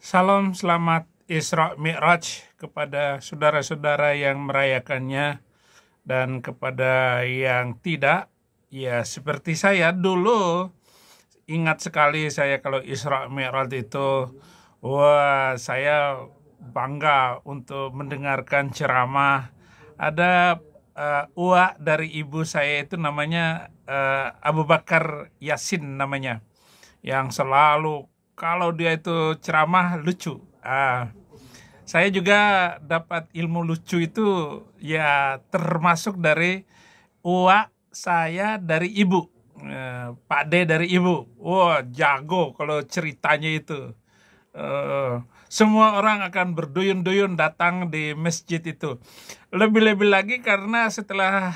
Salam selamat Isra Mi'raj kepada saudara-saudara yang merayakannya dan kepada yang tidak. Ya seperti saya dulu ingat sekali saya kalau Isra Mi'raj itu, wah saya bangga untuk mendengarkan ceramah. Ada uak dari ibu saya itu namanya Abu Bakar Yasin namanya, yang selalu kalau dia itu ceramah lucu. Saya juga dapat ilmu lucu itu ya termasuk dari uak saya dari ibu, Pak D dari ibu. Wah jago kalau ceritanya itu. Semua orang akan berduyun-duyun datang di masjid itu. Lebih-lebih lagi karena setelah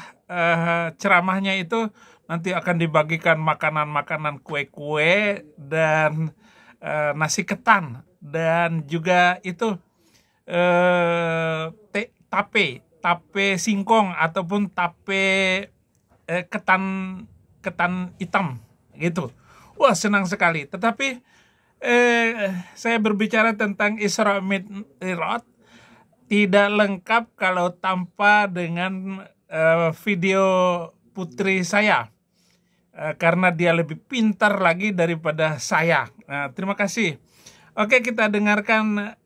ceramahnya itu nanti akan dibagikan makanan-makanan, kue-kue dan nasi ketan, dan juga itu tape singkong ataupun tape ketan ketan hitam gitu. Wah senang sekali. Tetapi saya berbicara tentang Isra Mi'raj tidak lengkap kalau tanpa dengan video putri saya, karena dia lebih pintar lagi daripada saya. Nah, terima kasih. Oke, kita dengarkan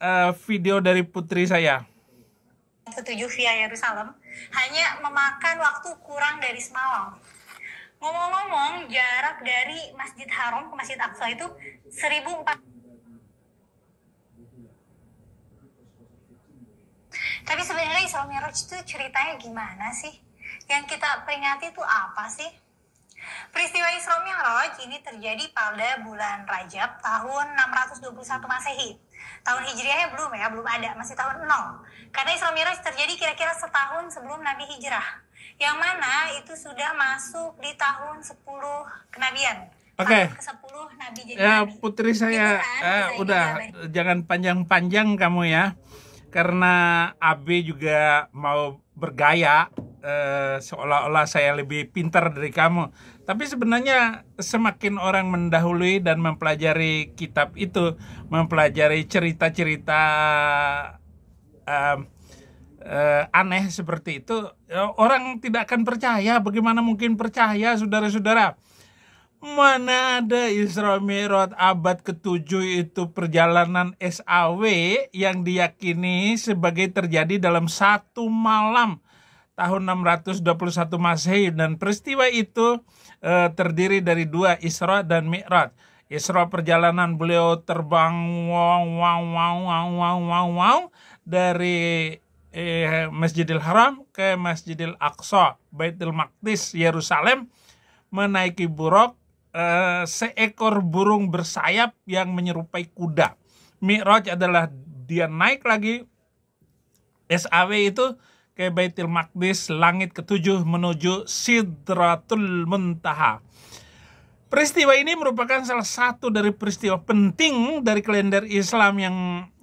video dari putri saya. Ketujuh via Yerusalem hanya memakan waktu kurang dari semalam. Ngomong-ngomong, jarak dari Masjid Haram ke Masjid Aqsa itu 1.400. Tapi sebenarnya Isra Mi'raj itu ceritanya gimana sih? Yang kita peringati itu apa sih? Peristiwa Isra Mi'raj ini terjadi pada bulan Rajab tahun 621 Masehi. Tahun Hijriahnya belum ada, masih tahun 0. Karena Isra Mi'raj terjadi kira-kira setahun sebelum Nabi hijrah. Yang mana itu sudah masuk di tahun 10 kenabian. Oke. Tahun ke-10 Nabi jadi ya, Nabi. Putri saya, udah jangan panjang-panjang kamu ya. Karena AB juga mau bergaya seolah-olah saya lebih pintar dari kamu. Tapi sebenarnya semakin orang mendahului dan mempelajari kitab itu, mempelajari cerita-cerita aneh seperti itu, orang tidak akan percaya. Bagaimana mungkin percaya, saudara-saudara? Mana ada Isra Mi'raj abad ke-7 itu perjalanan SAW yang diyakini sebagai terjadi dalam satu malam tahun 621 Masehi, dan peristiwa itu terdiri dari dua, Isra dan Mi'raj. Isra perjalanan beliau terbang dari Masjidil Haram ke Masjidil Aqsa, Baitul Maqdis, Yerusalem, menaiki buraq, seekor burung bersayap yang menyerupai kuda. Mi'raj adalah dia naik lagi SAW itu ke Baitul Maqdis, langit ke-7 menuju Sidratul Muntaha. Peristiwa ini merupakan salah satu dari peristiwa penting dari kalender Islam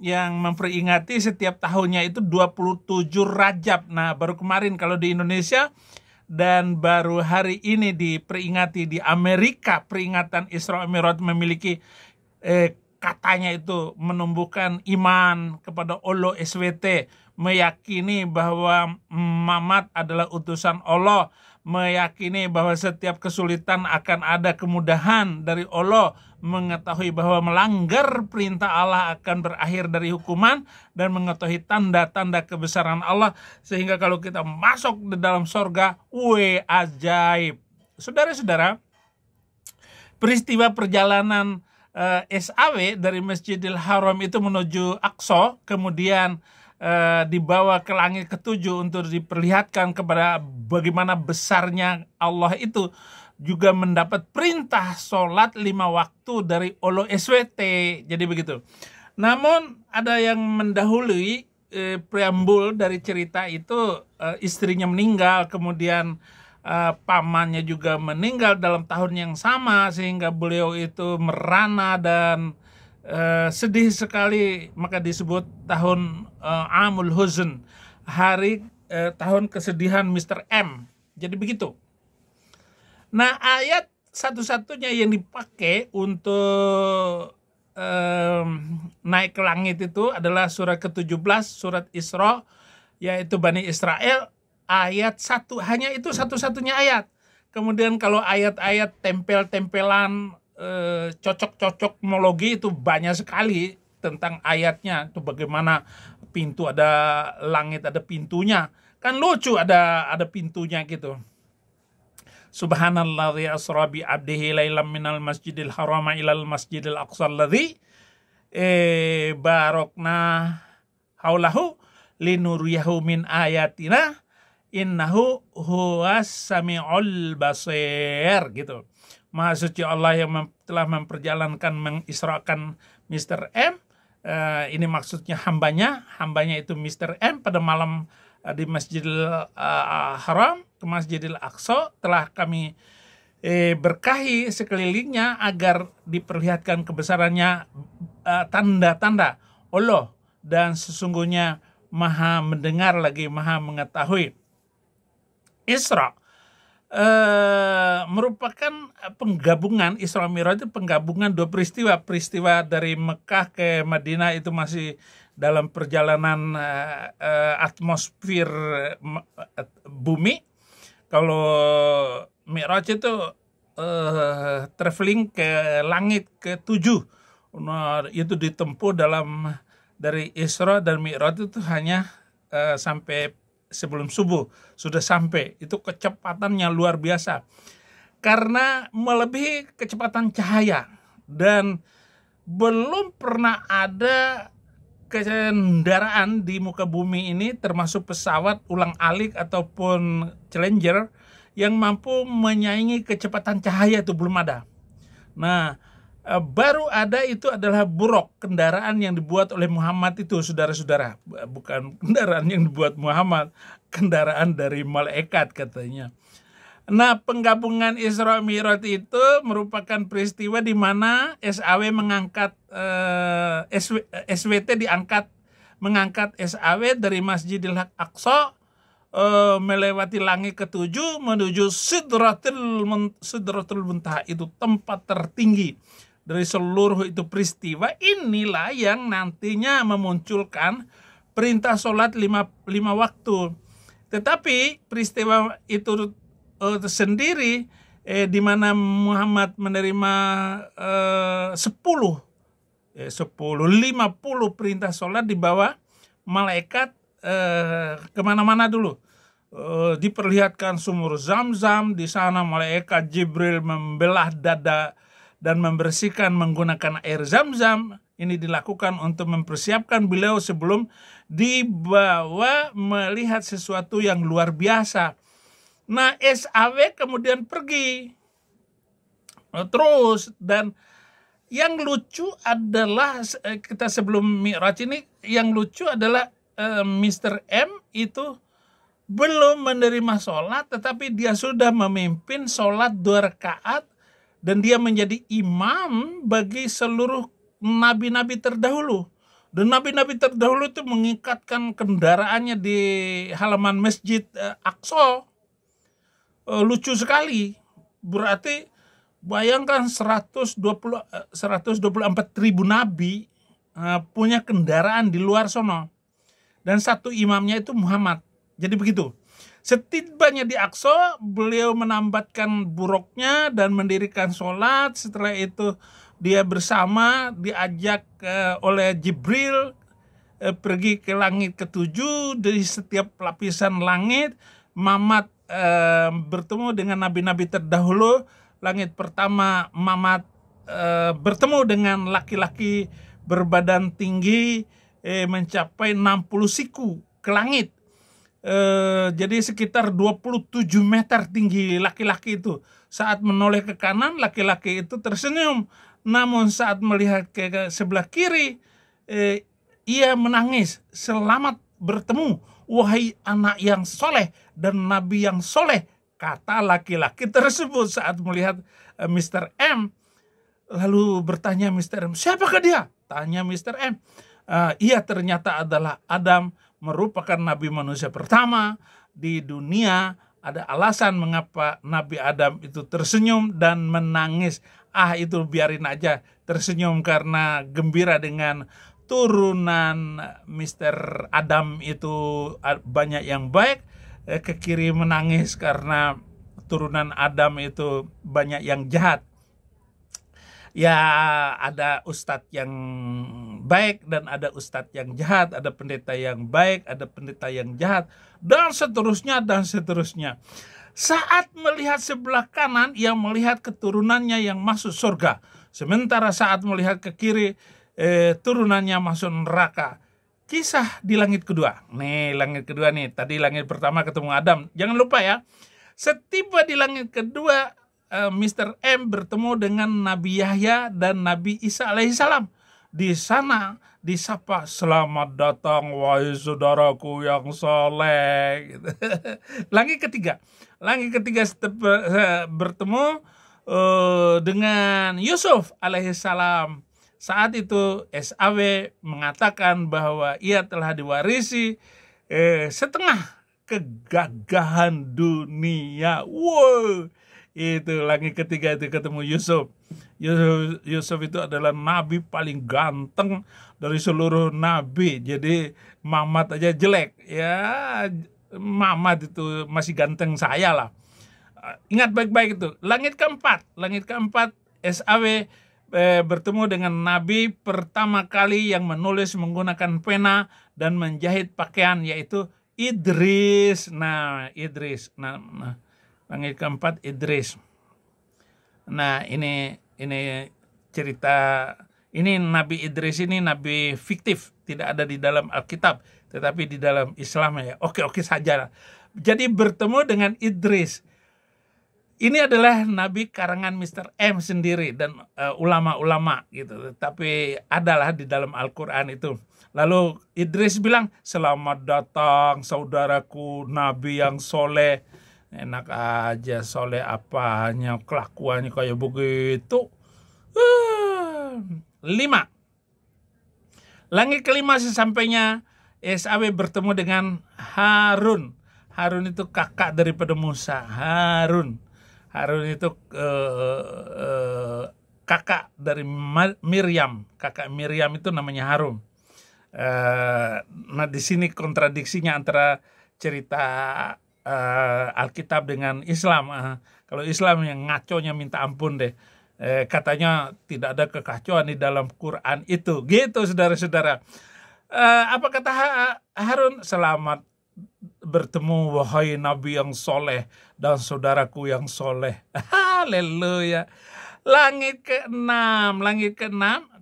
yang memperingati setiap tahunnya itu 27 Rajab. Nah, baru kemarin kalau di Indonesia, dan baru hari ini diperingati di Amerika. Peringatan Isra Mi'raj memiliki katanya itu menumbuhkan iman kepada Allah SWT, meyakini bahwa Muhammad adalah utusan Allah, meyakini bahwa setiap kesulitan akan ada kemudahan dari Allah, mengetahui bahwa melanggar perintah Allah akan berakhir dari hukuman, dan mengetahui tanda-tanda kebesaran Allah, sehingga kalau kita masuk di dalam sorga, ajaib. Saudara-saudara, peristiwa perjalanan SAW dari Masjidil Haram itu menuju Aqsa, kemudian dibawa ke langit ke-7 untuk diperlihatkan kepada bagaimana besarnya Allah itu, juga mendapat perintah sholat 5 waktu dari Allah SWT. Jadi begitu. Namun ada yang mendahului preambul dari cerita itu, istrinya meninggal, kemudian pamannya juga meninggal dalam tahun yang sama, sehingga beliau itu merana dan sedih sekali. Maka disebut tahun Amul Huzn, hari tahun kesedihan Mr. M. Jadi begitu. Nah, ayat satu-satunya yang dipakai untuk naik ke langit itu adalah surat ke-17, surat Isra, yaitu Bani Israel, ayat 1. Hanya itu satu-satunya ayat. Kemudian kalau ayat-ayat tempel-tempelan, cocok-cocokmologi itu banyak sekali tentang ayatnya. Itu bagaimana pintu, ada langit, ada pintunya. Kan lucu ada pintunya gitu. Subhanalladzi asra bi 'abdihi lailam minal masjidil haram ilal masjidil aqsa alladzi barokna haulahu linuriyahu min ayatina innahu huwas samiul basir gitu. Maha suci Allah yang telah memperjalankan, mengisrakan Mr. M. Ini maksudnya hambanya itu Mr. M pada malam di Masjidil Haram ke Masjidil Aqsa, telah kami berkahi sekelilingnya agar diperlihatkan kebesarannya, tanda-tanda Allah, dan sesungguhnya Maha mendengar lagi Maha mengetahui. Isra merupakan penggabungan, Isra Mi'raj itu penggabungan dua peristiwa dari Mekah ke Madinah. Itu masih dalam perjalanan atmosfer bumi. Kalau Mi'raj itu traveling ke langit ke-7. Nah, itu ditempuh dari Isra dan Mi'raj itu hanya sampai sebelum subuh sudah sampai. Itu kecepatannya luar biasa karena melebihi kecepatan cahaya, dan belum pernah ada kendaraan di muka bumi ini, termasuk pesawat ulang-alik ataupun Challenger, yang mampu menyaingi kecepatan cahaya. Itu belum ada. Nah, baru ada itu adalah buruk, kendaraan yang dibuat oleh Muhammad itu, saudara-saudara. Bukan kendaraan yang dibuat Muhammad, kendaraan dari malaikat katanya. Nah, penggabungan Isra Mi'raj itu merupakan peristiwa di mana SAW mengangkat SWT mengangkat SAW dari Masjidil Aqsa, melewati langit ke-7 menuju Sidratul Muntaha, itu tempat tertinggi dari seluruh itu peristiwa. Inilah yang nantinya memunculkan perintah sholat lima waktu. Tetapi peristiwa itu sendiri di mana Muhammad menerima 50 perintah sholat di bawah malaikat kemana-mana dulu. Diperlihatkan sumur Zam-Zam, di sana malaikat Jibril membelah dada dan membersihkan menggunakan air Zam-Zam. Ini dilakukan untuk mempersiapkan beliau sebelum dibawa melihat sesuatu yang luar biasa. Nah, SAW kemudian pergi terus, dan yang lucu adalah kita sebelum Mi'raj ini, yang lucu adalah Mr. M itu belum menerima sholat, tetapi dia sudah memimpin sholat 2 rakaat, dan dia menjadi imam bagi seluruh nabi-nabi terdahulu. Dan nabi-nabi terdahulu itu mengikatkan kendaraannya di halaman Masjid Aqsa. Lucu sekali. Berarti bayangkan 124.000 nabi punya kendaraan di luar sono. Dan satu imamnya itu Muhammad. Jadi begitu. Setibanya di Aqsa, beliau menambatkan buruknya dan mendirikan sholat. Setelah itu dia bersama diajak oleh Jibril pergi ke langit ke-7. Dari setiap lapisan langit, Muhammad bertemu dengan nabi-nabi terdahulu. Langit pertama, Muhammad bertemu dengan laki-laki berbadan tinggi mencapai 60 siku ke langit. Jadi sekitar 27 meter tinggi laki-laki itu. Saat menoleh ke kanan, laki-laki itu tersenyum. Namun saat melihat ke sebelah kiri, ia menangis. Selamat bertemu, wahai anak yang soleh dan nabi yang soleh, kata laki-laki tersebut saat melihat Mr. M. Lalu bertanya Mr. M, siapakah dia? Tanya Mr. M. Ia ternyata adalah Adam, merupakan nabi manusia pertama di dunia. Ada alasan mengapa Nabi Adam itu tersenyum dan menangis. Itu biarin aja, tersenyum karena gembira dengan turunan Mr. Adam itu banyak yang baik, ke kiri menangis karena turunan Adam itu banyak yang jahat. Ya, ada ustadz yang baik dan ada ustadz yang jahat, ada pendeta yang baik, ada pendeta yang jahat, dan seterusnya dan seterusnya. Saat melihat sebelah kanan, yang melihat keturunannya yang masuk surga, sementara saat melihat ke kiri, turunannya masuk neraka. Kisah di langit kedua. Nih, langit kedua nih. Tadi langit pertama ketemu Adam. Jangan lupa ya. Setiba di langit kedua, Mr. M bertemu dengan Nabi Yahya dan Nabi Isa alaihissalam. Di sana disapa, selamat datang wahai saudaraku yang soleh. Gitu. Langit ketiga bertemu dengan Yusuf alaihissalam. Saat itu SAW mengatakan bahwa ia telah diwarisi setengah kegagahan dunia. Wow, itu langit ketiga itu ketemu Yusuf. Yusuf itu adalah nabi paling ganteng dari seluruh nabi. Jadi Muhammad aja jelek. Ya, Muhammad itu masih ganteng saya lah. Ingat baik-baik itu. Langit keempat SAW bertemu dengan nabi pertama kali yang menulis menggunakan pena dan menjahit pakaian, yaitu Idris. Idris. Langit keempat Idris. Nah, ini cerita, ini Nabi Idris ini nabi fiktif, tidak ada di dalam Alkitab, tetapi di dalam Islam ya. Oke saja. Jadi bertemu dengan Idris. Ini adalah nabi karangan Mr. M sendiri dan ulama-ulama gitu. Tapi adalah di dalam Al-Qur'an itu. Lalu Idris bilang, selamat datang saudaraku nabi yang soleh. Enak aja, soleh apanya, kelakuannya kayak begitu. 5. Langit kelima sesampainya SAW bertemu dengan Harun. Harun itu kakak daripada Musa. Harun itu kakak dari Miriam. Kakak Miriam itu namanya Harun. Nah, di sini kontradiksinya antara cerita Alkitab dengan Islam. Kalau Islam yang ngaconya minta ampun deh. Katanya tidak ada kekacauan di dalam Quran itu. Gitu saudara-saudara. Apa kata Harun? Selamat bertemu wahai nabi yang soleh dan saudaraku yang soleh. Haleluya. Langit keenam,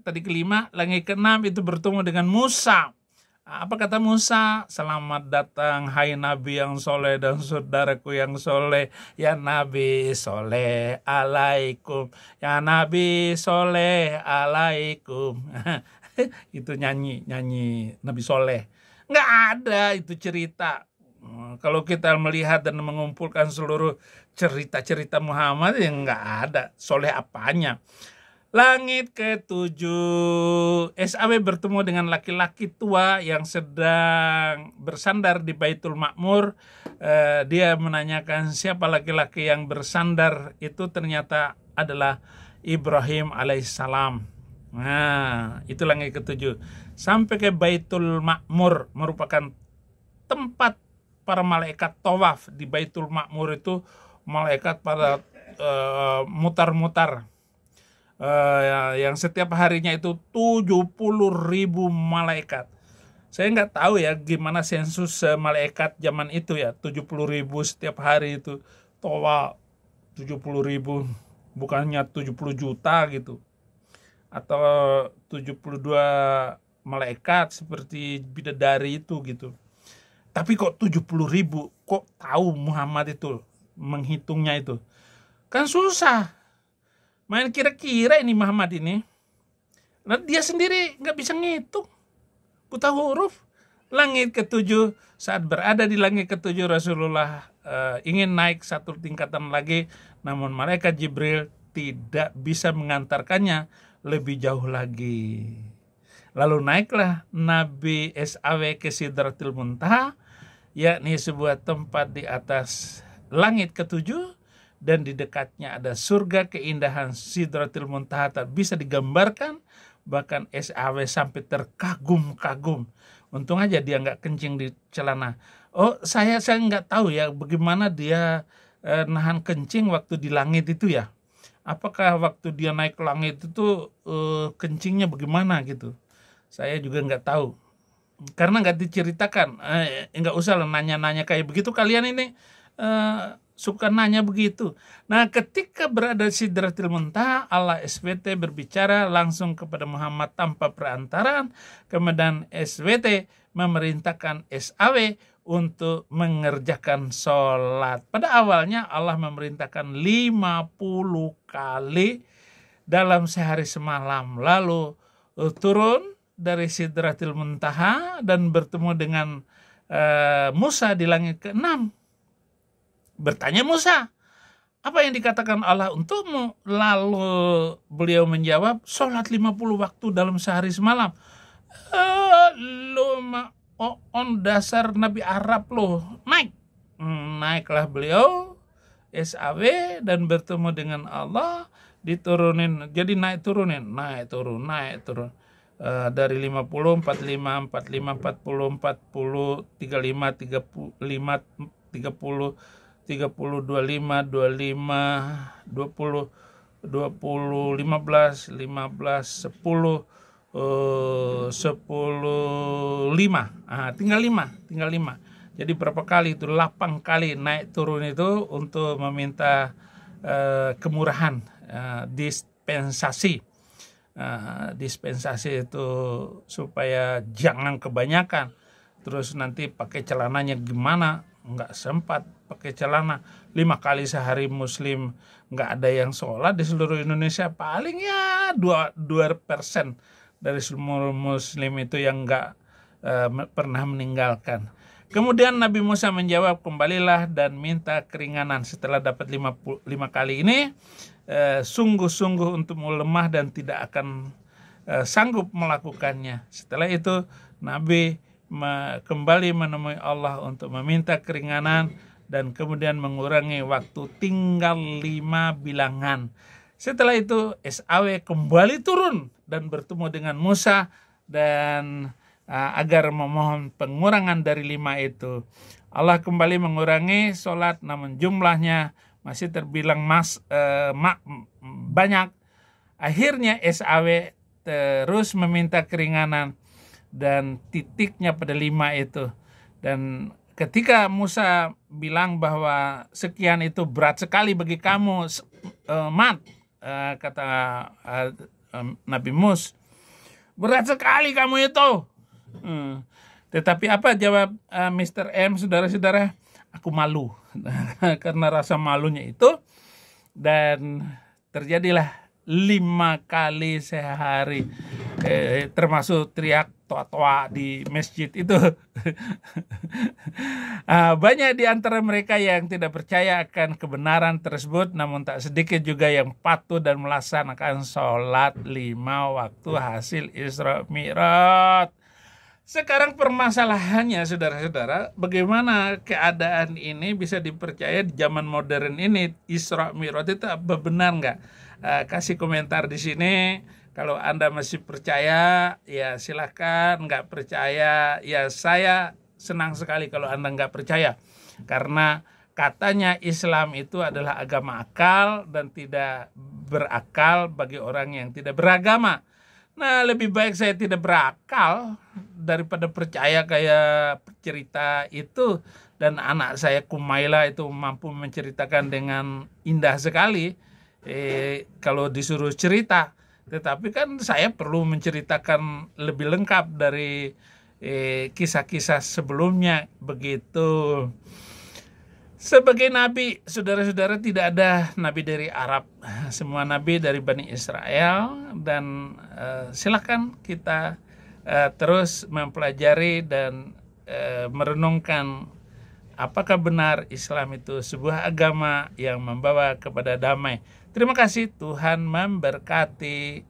tadi kelima, langit keenam itu bertemu dengan Musa. Apa kata Musa? Selamat datang hai nabi yang soleh dan saudaraku yang soleh. Ya nabi soleh alaikum. Ya nabi soleh alaikum. Itu nyanyi nabi soleh. Nggak ada itu cerita. Kalau kita melihat dan mengumpulkan seluruh cerita-cerita Muhammad, yang nggak ada soleh apanya. Langit ketujuh, SAW bertemu dengan laki-laki tua yang sedang bersandar di Baitul Makmur. Dia menanyakan siapa laki-laki yang bersandar itu, ternyata adalah Ibrahim alaihissalam. Nah, itu langit ketujuh. Sampai ke Baitul Makmur, merupakan tempat para malaikat tawaf. Di Baitul Makmur itu malaikat pada mutar-mutar. Yang setiap harinya itu 70.000 malaikat. Saya nggak tahu ya gimana sensus malaikat zaman itu ya. 70.000 setiap hari itu. Tawaf 70.000, bukannya 70 juta gitu. Atau 72 malaikat seperti bidadari itu gitu. Tapi kok 70.000, kok tahu Muhammad itu menghitungnya itu? Kan susah. Main kira-kira ini Muhammad ini. Nah, dia sendiri nggak bisa ngitung. Buta huruf. Langit ketujuh, saat berada di langit ketujuh, Rasulullah ingin naik satu tingkatan lagi. Namun malaikat Jibril tidak bisa mengantarkannya lebih jauh lagi. Lalu naiklah Nabi SAW ke Sidratul Muntaha, yakni sebuah tempat di atas langit ketujuh. Dan di dekatnya ada surga. Keindahan Sidratul Muntaha tak bisa digambarkan. bahkan SAW sampai terkagum-kagum. Untung aja dia nggak kencing di celana. Oh, saya nggak tahu ya bagaimana dia nahan kencing waktu di langit itu ya. Apakah waktu dia naik ke langit itu kencingnya bagaimana gitu? Saya juga nggak tahu. Karena nggak diceritakan. Nggak usah lah nanya-nanya kayak begitu. Kalian ini suka nanya begitu. Nah, ketika berada di Sidratil Muntaha, Allah SWT berbicara langsung kepada Muhammad tanpa perantaraan. Kemudian SWT memerintahkan SAW untuk mengerjakan sholat. Pada awalnya Allah memerintahkan 50 kali dalam sehari semalam. Lalu turun dari Sidratil Muntaha dan bertemu dengan Musa di langit ke-6. Bertanya Musa, apa yang dikatakan Allah untukmu? Lalu beliau menjawab, sholat 50 waktu dalam sehari semalam. On dasar Nabi Arab loh, naik. Naiklah beliau, SAW, dan bertemu dengan Allah, diturunin, jadi naik turun. Dari 50, 45, 45, 40, 40, 35, 35, 30, 30, 25, 25, 20, 20, 15, 15, 10, 10, 5. Tinggal 5. Jadi berapa kali itu? 8 kali naik turun itu untuk meminta kemurahan, dispensasi. Dispensasi itu supaya jangan kebanyakan. Terus nanti pakai celananya gimana? Nggak sempat pakai celana. 5 kali sehari Muslim nggak ada yang sholat di seluruh Indonesia. Paling ya 2% dari seluruh Muslim itu yang nggak pernah meninggalkan. Kemudian Nabi Musa menjawab, kembalilah dan minta keringanan. Setelah dapat 5 kali ini, sungguh-sungguh untuk lemah dan tidak akan sanggup melakukannya. Setelah itu Nabi kembali menemui Allah untuk meminta keringanan dan kemudian mengurangi waktu tinggal 5 bilangan. Setelah itu SAW kembali turun dan bertemu dengan Musa dan agar memohon pengurangan dari 5 itu. Allah kembali mengurangi sholat, namun jumlahnya masih terbilang banyak. Akhirnya SAW terus meminta keringanan dan titiknya pada 5 itu. Dan ketika Musa bilang bahwa sekian itu berat sekali bagi kamu, kata Nabi Musa, berat sekali kamu itu. Tetapi apa jawab Mr. M, saudara-saudara? Aku malu. Karena rasa malunya itu. Dan terjadilah 5 kali sehari. Termasuk teriak toa-toa di masjid itu. Banyak di antara mereka yang tidak percaya akan kebenaran tersebut, namun tak sedikit juga yang patuh dan melaksanakan sholat 5 waktu hasil Isra Mi'raj. Sekarang permasalahannya, saudara-saudara, bagaimana keadaan ini bisa dipercaya di zaman modern ini? Isra Mi'raj itu apa benar nggak? Kasih komentar di sini. Kalau Anda masih percaya, ya silakan. Nggak percaya, ya saya senang sekali kalau Anda nggak percaya. Karena katanya Islam itu adalah agama akal dan tidak berakal bagi orang yang tidak beragama. Nah, lebih baik saya tidak berakal daripada percaya kayak cerita itu. Dan anak saya Kumaila itu mampu menceritakan dengan indah sekali kalau disuruh cerita. Tetapi kan saya perlu menceritakan lebih lengkap dari kisah-kisah sebelumnya begitu. Sebagai nabi, saudara-saudara, tidak ada nabi dari Arab. Semua nabi dari Bani Israel. Dan silakan kita terus mempelajari dan merenungkan apakah benar Islam itu sebuah agama yang membawa kepada damai. Terima kasih, Tuhan memberkati.